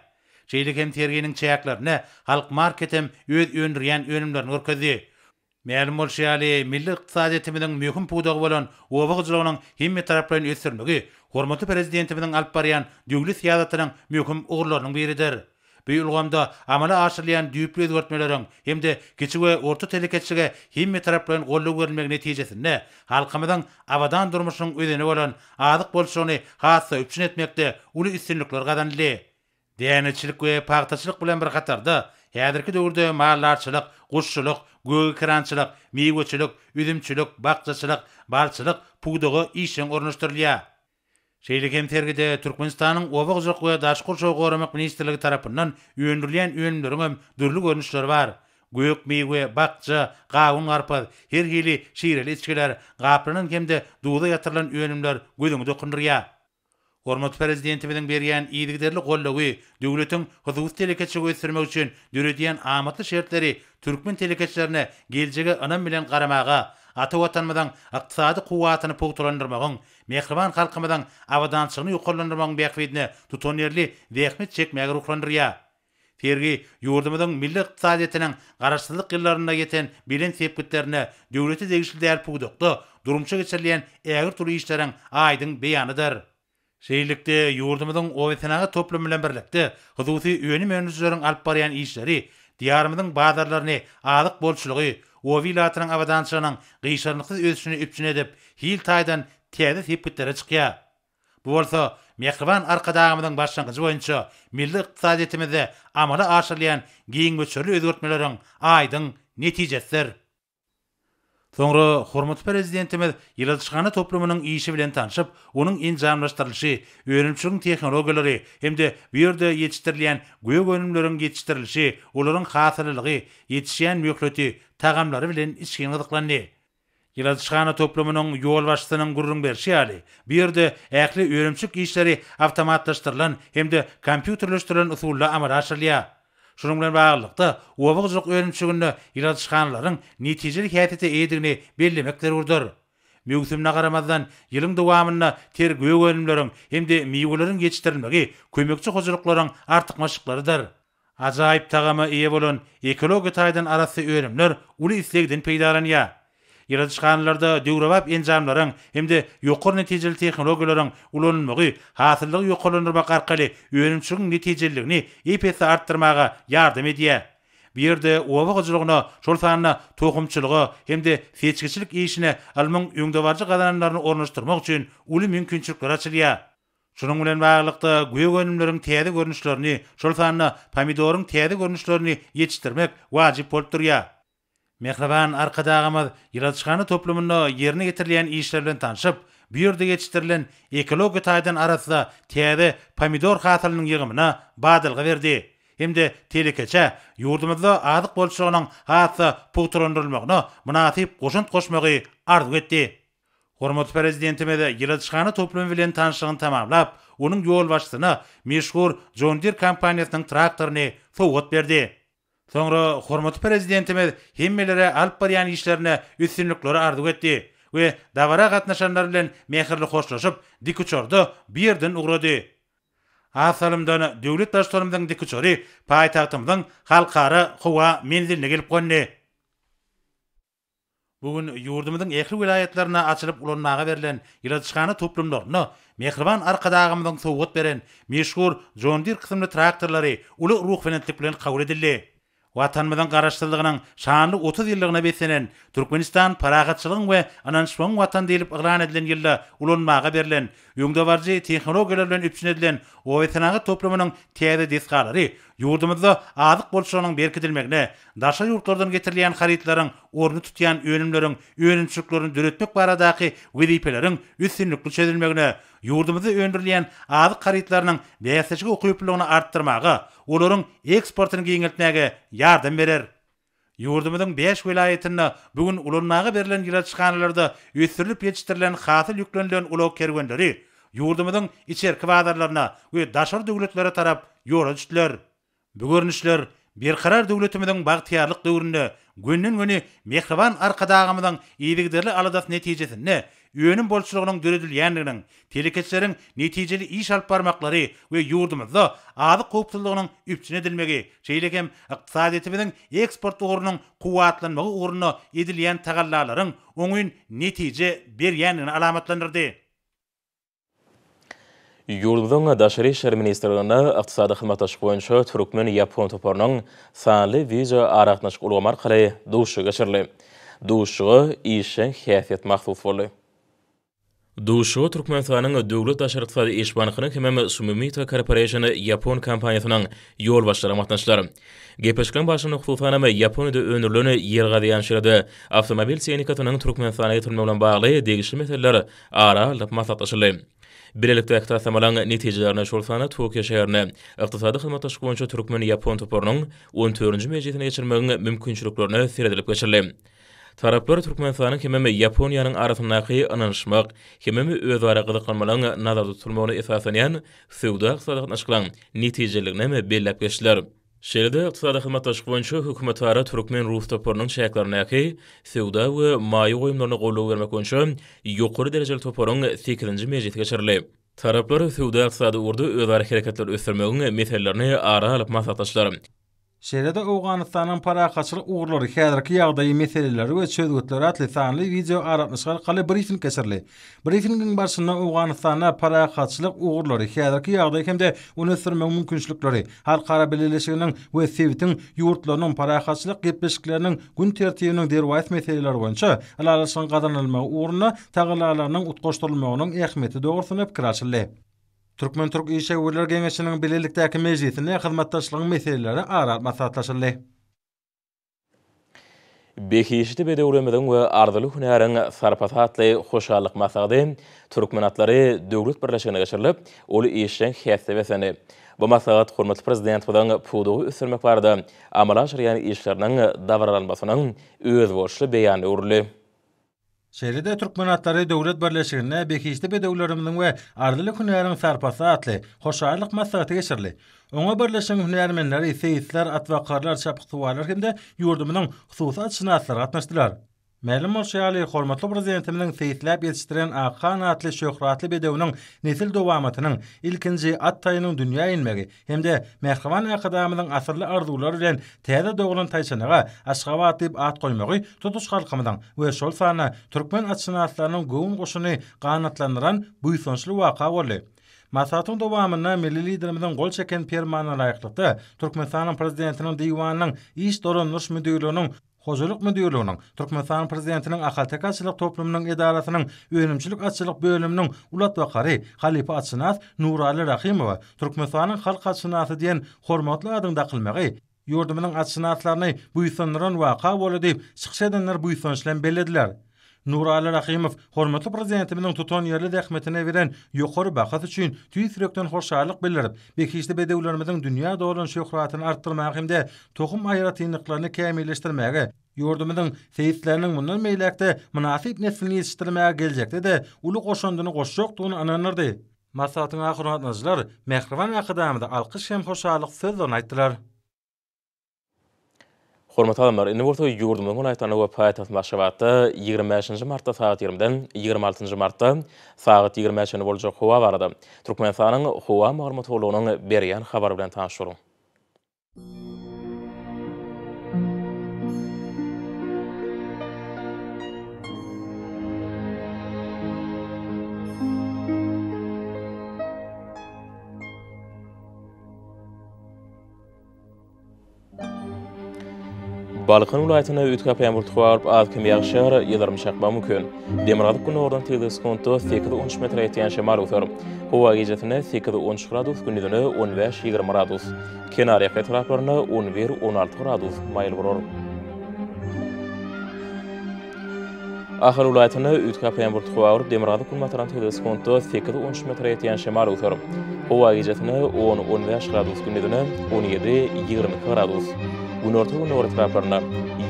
Şeýlegem serginiň çäklerini halk marketem öz öndürýän önümlerini görkezdi. Ma'lum bolşaly milli ykdysadyetimiziň möhüm puwdagy bolan oba gyjylygynyň hemme taraplaryn ösdürmegi hormatly prezidentimiziň alyp barýan döwlet siýasatynyň möhüm ugurlarynyň biridir. Bu ýolgamda amala aşyrylýan düýpli özgertmeleriň hemde kiçik we orta telekeçlige hemme taraplaryn gollap görülmegi netijesinde halkymyzyň abadan durmuşynyň özüne bolan azyk bolşugyny hassa üpçün etmekde uly üstünlikler gazandy. Däniçilik we paýtaçylyk bilen bir gatarda häzirki döwürde mallarçylyk, guşçylyk, göýkirançylyk, meýweçilik, üzümçilik, bakçaçylyk, balçylyk puwdagy işiň ornaşdyrylýar. Şeýlegem sergide Türkmenistanyň oba gyjylyk we daşky şoğuramak ministrligi tarapyndan öndürilýän önümleriň dürli görnüşleri bar. Göýük meýwe, bakça, gawun arpaz, her hili şiirli içkiler, gapranyň hemde duwda ýatyrylan önümler gözüňi dokundurýar. Hormat prezidentimiziň berýän ýygyderli gollagy, döwletiň husus telekeçigi ösdürmek üçin döredýän amatly şertleri türkmen telekeçilerine geljege anam bilen garamaga, ata watanymyzyň ykdysady kuwatyny pogtulandyrmagyň, mehriban halkymyzyň awadançylygyny ýokarlandyrmagyň beýikligine tutan ýerli zähmet çekmäge ruhlandyrýar. Sergi ýurdumyzyň milli ykdysadyetiniň garaşsyzlyk ýyllarynda ýeten bilen sepkitlerine döwleti degişli däl pugdukda durumça geçirilýän ägir turly işleriň aýdyň beýanydyr. Şeýlikde ýurdumyzyň owesenagy toplum bilen birlikde hususy önüm önürjileriň alyp barýan işleri, diýarymyzyň bazarlaryny azyk bolçulygy, o wilayatynyň awadançylygynyň gyşarlyksy ösüşini üpçün edip, hil taýdan täze sepkitlere çykýar. Bu bolsa mehriban arkadagymyzyň başlangyjy boýunça milli ykdysadyetimizi amala aşyrylýan giň göçerli özgertmeleriň aýdyň netijesidir. Soňra hormatly prezidentimiz ýyldızxana toplumynyň işi bilen tanışyp, onuň injamlaşdyrylyşy, öňümçüliň tehnologiýalary hemde bu ýerde ýetişdirilýän göýük önümleriň ýetişdirilişi, olaryň hasyllygy, ýetişýän möhleti, tagamlary bilen işgin gyzyklandy. Ýyldızxana toplumynyň ýol başçysynyň gurrun berşi ýaly, bu ýerde ähli öňümçük işleri awtomatlaşdyrylan hemde kompýuterleşdirilen usulla amala aşyrylýar. Şunun bilen baglanykda oba gyjylyk öňümçügini ýyldızxanalaryň netijeli häsiýeti eýdigini bellemek zerurdur. Mögsümne garamazdan ýylyň dowamyna ter göýük önümleriň hemde meýweleriň ýetişdirilmegi kömekçi hojuluklaryň artyk maşyklarydyr. Ajaýyp tagama eýe bolan ekologik taýdan arasy önümler uly islegden peýdalanýar. Ýyldızxanalarda döwrebap enjamlaryň hemde ýokary netijeli tehnologiýalaryň ulanmagy, hasyllygy ýokarlandyrmak arkaly önümçüliň netijeligini epese artdyrmaga ýardam edýär. Bu ýerde oba gyjylygyna, şol sanyna tokumçylygy hemde seçkiçilik işine almyň öňdebarjy gazananlaryny ornaşdyrmak üçin uly mümkinçilikler açylýar. Şunun bilen baglykda göýük önümleriň täze görnüşlerini, şol sanyna pomidoryň täze görnüşlerini ýetişdirmek wajyp bolup durýar. Mehriban arkadagymyz ýyldızxana toplumynda ýerine getirilýän işler bilen tanışyp, bu ýerde ýetişdirilen ekologik taýdan arasynda täze pomidor hasylynyň ýygymyna badalga berdi. Hemde telekeçe ýurdumyzda azyk bolşugynyň hassa pogtulandyrylmagyna munasyp goşunt goşmagy arzu etdi. Hormatly prezidentimiz ýyldızxana toplumy bilen tanışygyny tamamlap, onuň ýol başçysyna meşhur John Deere kompaniýasynyň traktoryny sowgat berdi. Soňra hormatly prezidentimiz hemmelere alyp barýan işlerine üstünlikleri arzu etdi we dawara gatnaşanlar bilen mehirli hoşlaşyp dik uçurdy, bir ýerden ugrady. Asalymdan döwlet başçylarymyzyň dik uçury paýtagtymyzyň halkara howa menziline gelip gondy. Bugün ýurdumyzyň ähli wilayatlaryna açylyp ulanmaga berilen ýyldızxana toplumlaryna mehriban arkadagymyzyň sowgat beren meşhur John Deere kysymly traktorlary uly ruh bilenlik bilen kabul edildi. Watanmyzyň garaşsyzlygynyň şanly 30 ýyllygyna beslenen Türkmenistan paragatçylygyň we ananşmagyň watan diýilip iglan edilen ýylda ulanmaga berilen öňdebarjy tehnologiýalar bilen üpçün edilen owesenagy toplumynyň täze desgalary Yurdumuzda azyk bolşanyň berkidilmegine, daşa ýurtlardan getirilen haritlaryň orny tutýan önümleriň, önümçüklerini döretmek baradaky wezipeleriň üstünlükli çözülmegine, yurdumuzda öndürilen azyk haritlarynyň beýasajyk okuyuplygyny artdyrmaga, olaryň eksportyny giňeltmäge ýardam berer. Yurdumuzun 5 vilayetinde bugün ulanmağa berilen ýylatçyxanalarda ösürilip yetiştirilen hasyl yüklenilen ulak kergenleri yurdumuzun içerki bazarlaryna we daşar döwletlere tarap ýola düşdiler. Bu görnüşler bir karar döwletimizin bagtyarlyk döwründe günden-güni mehriban arkadagymyzyň iýdigderli aladas netijesinde öňüm bolşulugynyň döredilýändiginiň, telekeçleriň netijeli iş alyp barmaklary we ýurdumyzda azyk gowpsuzlygynyň üpçün edilmegi, şeýlekem ykdysadiyetimiziň eksport uğrunyň kuwatlanmagy uğruna edilýän tagallalaryň oňyn netije berýändigini alamatlandyrdy. Yurdumyň Daşary işler ministrligine ykdysady hyzmatdaşlyk boýunça Türkmen Ýapon toparynyň sanly video araknaşyk ulgamy arkaly duşy geçirildi. Duşy işin häsiýet mahsus boldy. Duşy Türkmenistanyň döwlet daşary ykdysady iş bankynyň hemem Sumitomo Corporation Ýapon kompaniýasynyň ýol başlary matnaşlary. Gepeşken başyny hukukanama Ýaponiýada önürlüğünü ýergädýän şeride awtomobil tehnikanyň Türkmenistana ýetirmegi bilen bagly degişli meseleler ara alyp maslahatlaşyldy. Birlikde ektasamalan netijelerine şolsana Tokyo şehrine ykdysady hyzmatdaşlyk boýunça Türkmen Ýapon toparynyň 14-nji mejlisine geçirmegiň mümkinçiliklerini seredilip geçirildi. Taraplar Türkmenistanyň hemem Ýaponiýanyň arasyndaky anlaşmak, hemem özara gyzyklanmalyň nazarda tutulmagyna esasenýän sowda ykdysadyň netijelerine bellep geçdiler. Şeýle ykdysady hyzmatdaşlyk boýunça hökümetlary Türkmen Rus toparynyň şäherlerine sowda we maýy goýumlaryna gollaw bermek boýunça ýokary derejeli toparyň 8-nji mejlisi geçirildi. Taraplar sowda ykdysady urdu özara hereketler ösdürmegiň meselelerini ara alyp maslahatlaşdylar. Şeýle-de Awganystanyň parahatçylyk uğurlary häzirki ýagdaýy meseleleri we çözgütleri atly sanly video aratnaşyk arkaly briefing geçirildi. Briefingiň başynda Awganystana parahatçylyk uğurlary häzirki ýagdaýy hemde onu ösdürmek mümkinçilikleri, halkara belirleşiginiň we Sewitiň ýurtlarynyň parahatçylyk gepleşikleriniň gün tertibiniň derwäs meseleleri boýunça alalaşyň gazanylmagy uğruna tagallalarynyň utgaşdyrylmagynyň ähmiýeti dogrusyna pikir açyldy. Türkmen Türk İş Şäherler Geňeşiniň birlikdäki mejlisinde hyzmatdaşlygyň meseleleri ara maslahatlaşyldy. Bekişti bedewlemeden we ardyly hünäriň sarpatly hoşallyk maksady Türkmen atlary döwlet birleşigine geçirilip, ol işden häsde weseni. Bu maslahat hormatly prezident bilen pudugy ösürmek barada amala aşyrýan işleriniň dawaranmasynyň öz bolşly beýany urly. Şeýle-de Türkmen atlary döwlet birleşigine bekişde bedewlerimiň we ardyly hünäriň sarpasy atly hoşallyk maslahaty geçirildi. Oňa birleşen hünärmenleri, seyitler, atwakarlar, çapyktywalar hemde ýurdumynyň hususy açynatlary gatnaşdylar. Ma'lum bolşaly hormatly prezidentimiň seyitläp ýetişdiren Akan atly şöhratly bedewiniň nesil dowamatynyň ilkinji at taýynyň dünýä inmegi hemde Mehriban akadamynyň asyrly arzuwlary bilen täze doglan taýçanaga Aşgabat diýip at goýmagy tutuş halkymyň we şol sana türkmen açynaslarynyň göwün goşuny ganatlandyran buýsançly waka boldy. Maslahatyň dowamyna milli liderimiziň gol çeken permana laýyklykda Türkmenistanyň prezidentiniň diýwanynyň iş doranlyş müdürlüğiniň Hoşuluk müdürlüğünün, Türkmenistan prezidentinin Akaltek Açılık Toplumunun edarasının Önümçülük Açılık bölümünün ulat vakari Halife Açınaz Nurali Rahimova, Türkmenistan'ın halk açınazı diyen hormatlı adında kılmağı, yurdumının açınazlarını buysanlaran vaka bolu deyip, şıkş edenler buysançlan bellediler. Nurali Rahimov, hormatly prezidentimiň tutan ýerli ähmetine beren ýokary bahasy üçin tüýsürekden hoşallyk bildirip, bekişde bedewlerimiziň dünýä dolan şöhratyny artdyrmagy hemde tohum aýratynlyklaryny kämilleşdirmäge, ýurdumyzyň seyitleriniň mundan meýlekde münasip neslini ýetişdirmäge geljekde de uly goşandyny goşjokdygyny ananyrdy. Maslahatyň ahyryndaşlar Mehriban akadamyda alkyş hem hoşallyk sözlerini aýtdylar. Hormatly adamlar, indi bolsa ýurdumyň Gunaýtany we paýtaht Maşgabatda 25-nji martda saat 20-den 26-njy martda saat 23-de boljak howa barada. Türkmenistanyň howa maglumatçylygynyň berýän habary bilen tanışýaryň. Balkan vilayetine ütkap yağmur tuğarıp az kim yağışar yılarım şakma mümkün. Demirgadık günü oradan tığdığız kontu 8-13 metre etiyen şemar utar. Hova gecetine 8-13 gradus, gündüzüne 15-20 gradus. Kenar yakı taraflarına 11-16 gradus mayıl vurur. Ahal vilayetine ütkap yağmur tuğarıp Demirgadık günü mataran tığdığız kontu 8-13 metre etiyen şemar utar. Hova gecetine 10-15 gradus, gündüzüne 17-20 gradus. Gün orta taraflarına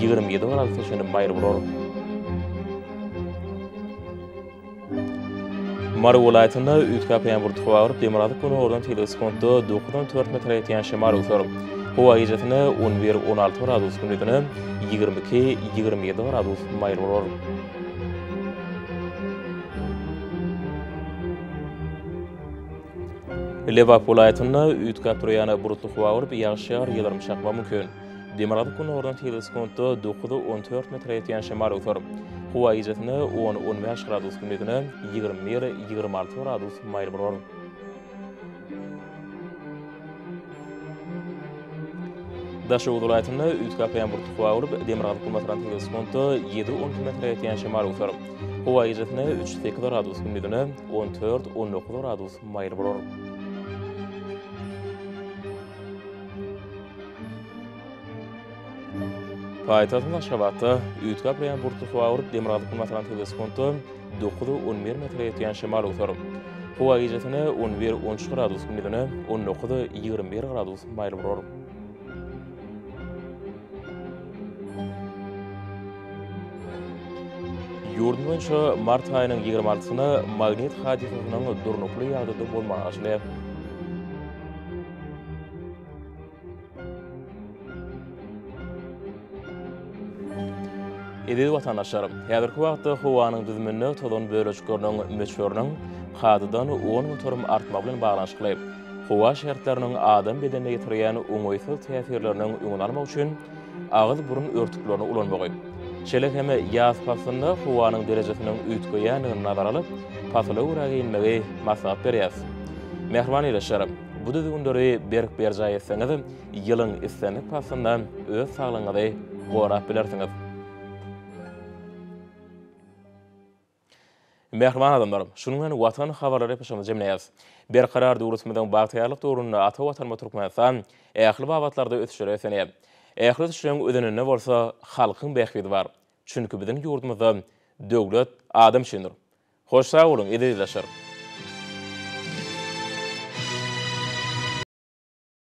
27 gradus taşınıp mayır vurur. Maru vilayetinde ütkap yağmur tuğarıp Demirgadık günü oradan tığdığız kontu 9-4 metre etiyen şemar utar. Hova gecetine 11-16 gradus, gündüzüne 22-27 gradus mayır vurur. Levap vilayetinde ütkap turiyana burutluk vağırıp yağışar yılarım şakma mümkün. Demirgadık günü oradan tığdığız kontu 9-14 metre etiyen şemar utar. Hova gecetine 10-15 gradus, gündüzüne 21-26 gradus mayır vurur. Daşoğlu vilayetinde ütkap yağmur tuğarıp Demirgadık günü mataran tığdığız kontu 7-12 metre etiyen şemar utar. Hova gecetine 3-8 gradus, gündüzüne 14-19 gradus mayır vurur. Payitahtın Aşgabatda ütkap yağmur tuğarıp Demirgadık günü mataran tığdığız kontu 9-11 metre etiyen şemar utar. Hova gecetine 11-13 gradus, gündüzüne 19-21 gradus mayıl vurur. Yurdun boyunca mart ayının 26-sına magnet hadisasının durnuklu yağdığı bolmağı açılıyor. Edil vatandaşlarım, häzirki wagtda howanyň düzüminde tolan bölejikleriniň meçhurnyň hadydan 10 motorum artma bilen baglanşykly. Howa şertleriniň adam bedenine ýetirýän oňoýsuz täsirleriniň öňüni almak üçin agyz burun örtüklerini ulanmagy. Şeýle heme ýaz faslynda howanyň derejesiniň üýtgeýändigini nazara alyp, fasly uraga inmegi maslahat berýär. Mehriban ýeşerim. Bu düzgünleri berk berjaý etseňiz, ýylyň islenip faslyndan öz saglygyňyzy gorap bilersiňiz. Mehriban adamlarım, şunun watan habarlary peşinde jemleýäs. Berkarar döwletimiziň bagtyrlyk döwründe ata watanma Türkmenistan ähli babatlarda ötüşleri esenýär. Ähli ötüşlerin ödenine bolsa halkyň bähbidi bar. Çünki biziň ýurdumyzda döwlet adam şendir. Hoş sag bolun, edilýär.